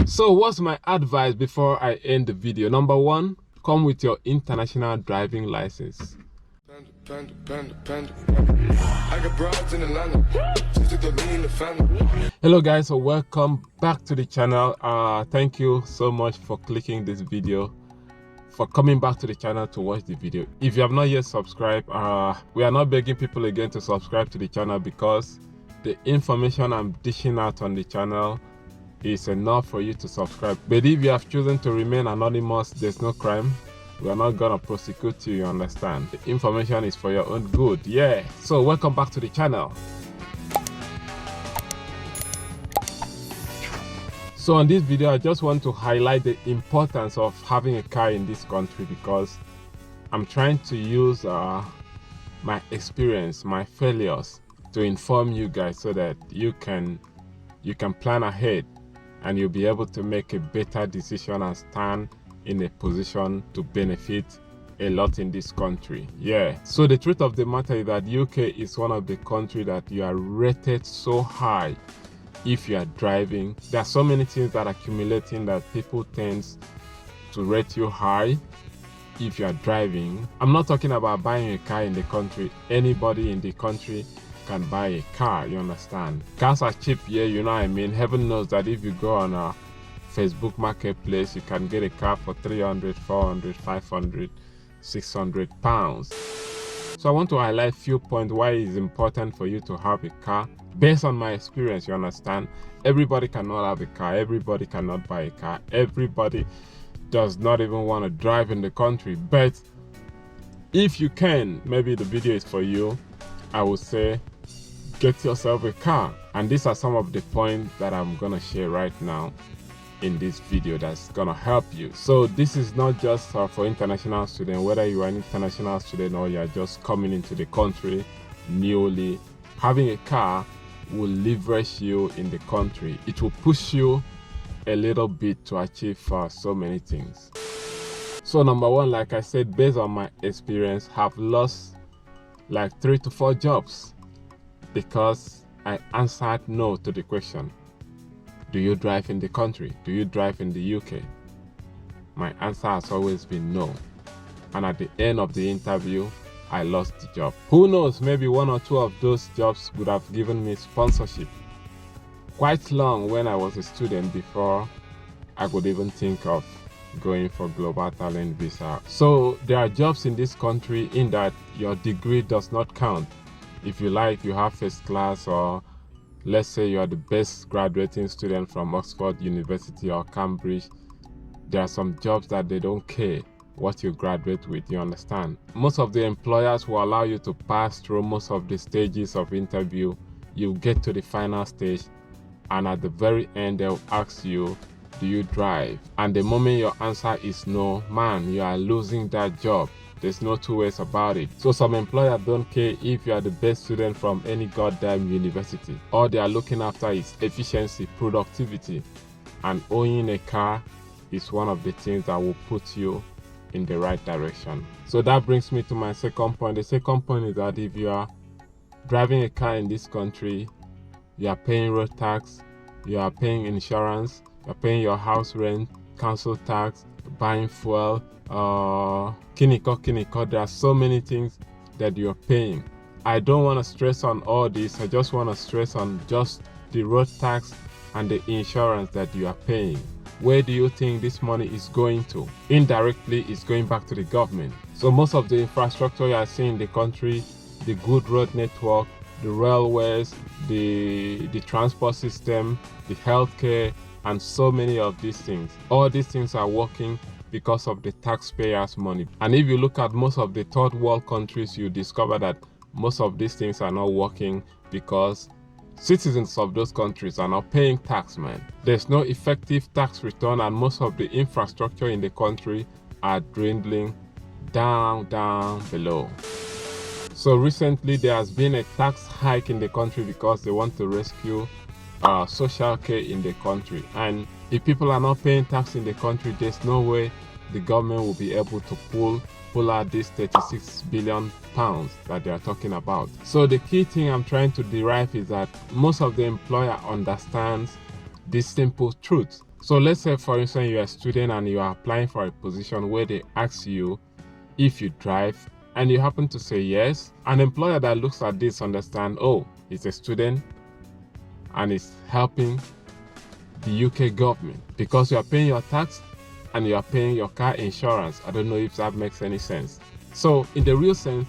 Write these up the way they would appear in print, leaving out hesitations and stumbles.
So what's my advice before I end the video? Number one, come with your international driving license. Hello guys, so welcome back to the channel. Thank you so much for clicking this video, for coming back to the channel to watch the video. If you have not yet subscribed, we are not begging people again to subscribe to the channel because the information I'm dishing out on the channel is enough for you to subscribe. But if you have chosen to remain anonymous, there's no crime. We are not gonna prosecute you, you understand? The information is for your own good. Yeah, so welcome back to the channel. So on this video, I just want to highlight the importance of having a car in this country because I'm trying to use my experience, my failures to inform you guys so that you can plan ahead and you'll be able to make a better decision and stand in a position to benefit a lot in this country. Yeah, so the truth of the matter is that UK is one of the countries that you are rated so high if you are driving. There are so many things that are accumulating that people tend to rate you high if you are driving. I'm not talking about buying a car in the country. Anybody in the country can buy a car, you understand? Cars are cheap, yeah, you know what I mean? Heaven knows that if you go on a Facebook marketplace, you can get a car for 300, 400, 500, 600 pounds. So I want to highlight a few points why it's important for you to have a car. Based on my experience, you understand? Everybody cannot have a car. Everybody cannot buy a car. Everybody does not even want to drive in the country. But if you can, maybe the video is for you. I would say get yourself a car. And these are some of the points that I'm gonna share right now in this video that's gonna help you. So this is not just for international students, whether you are an international student or you are just coming into the country newly. Having a car will leverage you in the country. It will push you a little bit to achieve so many things. So number one, like I said, based on my experience, have lost like 3 to 4 jobs because I answered no to the question, do you drive in the country? Do you drive in the UK? My answer has always been no. And at the end of the interview, I lost the job. Who knows, maybe 1 or 2 of those jobs would have given me sponsorship quite long when I was a student before I could even think of going for global talent visa. So there are jobs in this country in that your degree does not count. If you like, you have first class, or let's say you are the best graduating student from Oxford University or Cambridge, there are some jobs that they don't care what you graduate with, you understand? Most of the employers will allow you to pass through most of the stages of interview. You get to the final stage and at the very end they'll ask you, do you drive? And the moment your answer is no, man, you are losing that job. There's no two ways about it. So some employers don't care if you are the best student from any goddamn university. All they are looking after is efficiency, productivity, and owning a car is one of the things that will put you in the right direction. So that brings me to my second point. The second point is that if you are driving a car in this country, you are paying road tax, you are paying insurance, you are paying your house rent, council tax, buying fuel, kiniko. There are so many things that you are paying. I don't want to stress on all this. I just want to stress on just the road tax and the insurance that you are paying. Where do you think this money is going to? Indirectly, it's going back to the government. So most of the infrastructure you are seeing in the country, the good road network, the railways, the transport system, the healthcare, and so many of these things. All these things are working because of the taxpayers' money. And if you look at most of the third world countries, you discover that most of these things are not working because citizens of those countries are not paying tax, man. There's no effective tax return and most of the infrastructure in the country are dwindling down below. So recently there has been a tax hike in the country because they want to rescue social care in the country. And if people are not paying tax in the country, there's no way the government will be able to pull out these 36 billion pounds that they are talking about. So the key thing I'm trying to derive is that most of the employer understands this simple truth, So let's say, for instance, you're a student and you are applying for a position where they ask you if you drive, and you happen to say yes. An employer that looks at this understand, oh, he's a student and is helping the UK government because you are paying your tax and you are paying your car insurance. I don't know if that makes any sense. So in the real sense,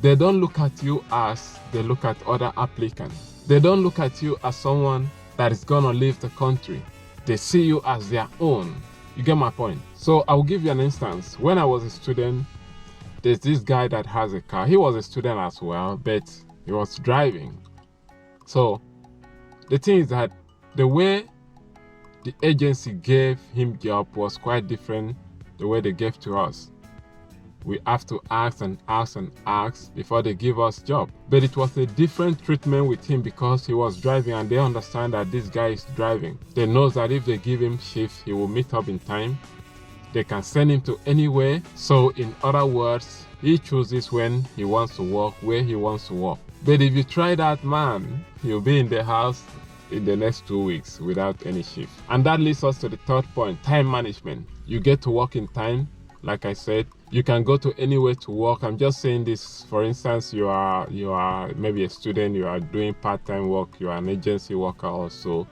they don't look at you as they look at other applicants. They don't look at you as someone that is gonna leave the country. They see you as their own. You get my point? So I'll give you an instance. When I was a student, there's this guy that has a car. He was a student as well, but he was driving. So the thing is that the way the agency gave him job was quite different the way they gave to us. We have to ask and ask and ask before they give us job. But it was a different treatment with him because he was driving, and they understand that this guy is driving. They know that if they give him shift, he will meet up in time. They can send him to anywhere. So in other words, he chooses when he wants to work, where he wants to work. But if you try that, man, you'll be in the house in the next 2 weeks without any shift. And that leads us to the third point, time management. You get to work in time. Like I said, you can go to anywhere to work. I'm just saying this, for instance, you are maybe a student, you are doing part-time work, you are an agency worker also.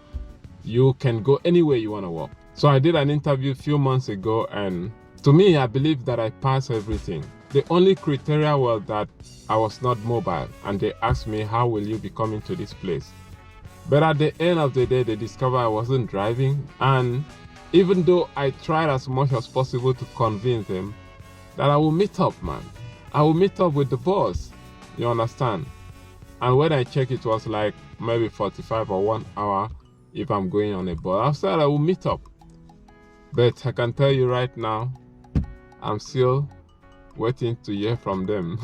You can go anywhere you want to work. So I did an interview a few months ago, and to me, I believe that I passed everything. The only criteria was that I was not mobile, and they asked me, how will you be coming to this place? But at the end of the day, they discovered I wasn't driving, and even though I tried as much as possible to convince them that I will meet up, man. I will meet up with the boss, you understand? And when I checked, it was like maybe 45 or 1 hour if I'm going on a bus. I said I will meet up. But I can tell you right now, I'm still waiting to hear from them.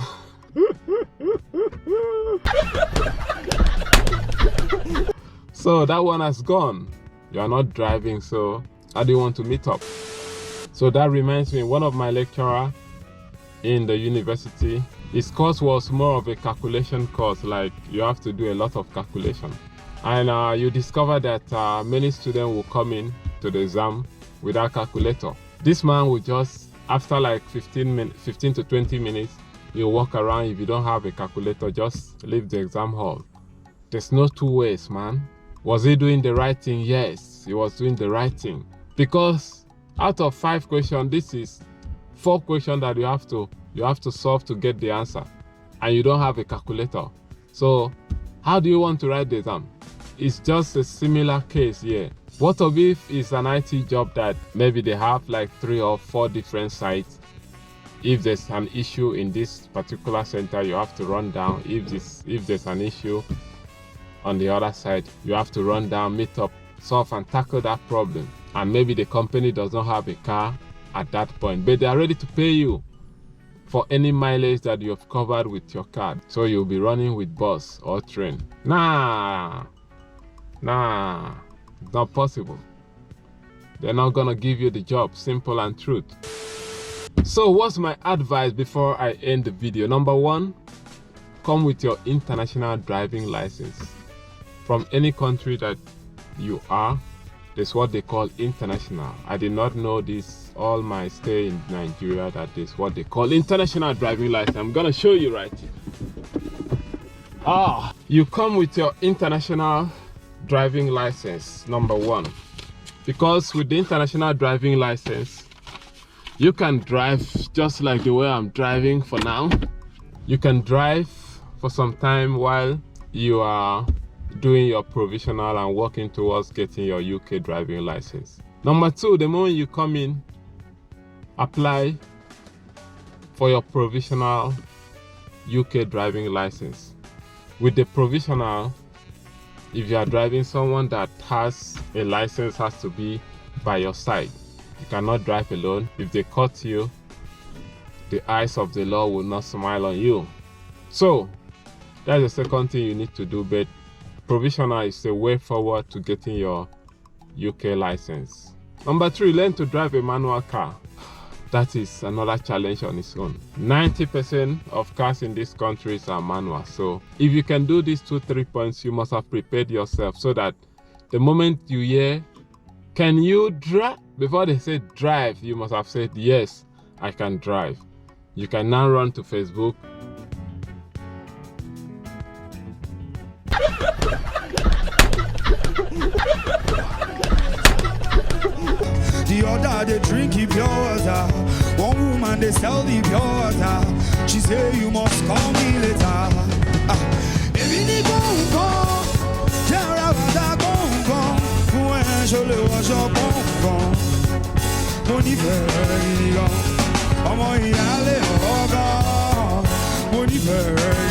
So that one has gone. You are not driving, so how do you want to meet up? So that reminds me, one of my lecturers in the university, his course was more of a calculation course, like you have to do a lot of calculation. And you discover that many students will come in to the exam without calculator. This man will just, after like 15 to 20 minutes, you walk around. If you don't have a calculator, just leave the exam hall. There's no two ways, man. Was he doing the right thing? Yes, he was doing the right thing. Because out of 5 questions, this is 4 questions that you have to solve to get the answer, and you don't have a calculator. So how do you want to write the exam? It's just a similar case here. What if it's an IT job that maybe they have like 3 or 4 different sites? If there's an issue in this particular center, you have to run down. If there's an issue on the other side, you have to run down, meet up, solve and tackle that problem. And maybe the company does not have a car at that point, but they are ready to pay you for any mileage that you have covered with your card. So you'll be running with bus or train. Nah, it's not possible. They're not gonna give you the job, simple and truth. So what's my advice before I end the video? Number 1, come with your international driving license. From any country that you are, there's what they call international. I did not know this all my stay in Nigeria, that is what they call international driving license. I'm gonna show you right here. You come with your international driving license, number 1. Because with the international driving license, you can drive just like the way I'm driving for now. You can drive for some time while you are doing your provisional and working towards getting your UK driving license. Number 2, the moment you come in, apply for your provisional UK driving license. With the provisional, if you are driving, someone that has a license has to be by your side. You cannot drive alone. If they caught you, the eyes of the law will not smile on you. So that's the second thing you need to do. But provisional is a way forward to getting your UK license. Number 3, learn to drive a manual car. That is another challenge on its own. 90% of cars in this country are manual. So if you can do these 2-3 points, you must have prepared yourself so that the moment you hear Can you drive? Before they say drive, you must have said, yes, I can drive. You can now run to Facebook. The other they drink the pure water. One woman they sell the pure water. She say you must call me later. Baby ni gongon, jara bada gongon. Fún ẹ ṣọlẹ wọṣọ gongon. Mo nífẹ̀ẹ́ gidi gan. Ọmọ ìyáálé ọ̀gá. Mo nífẹ̀ẹ́.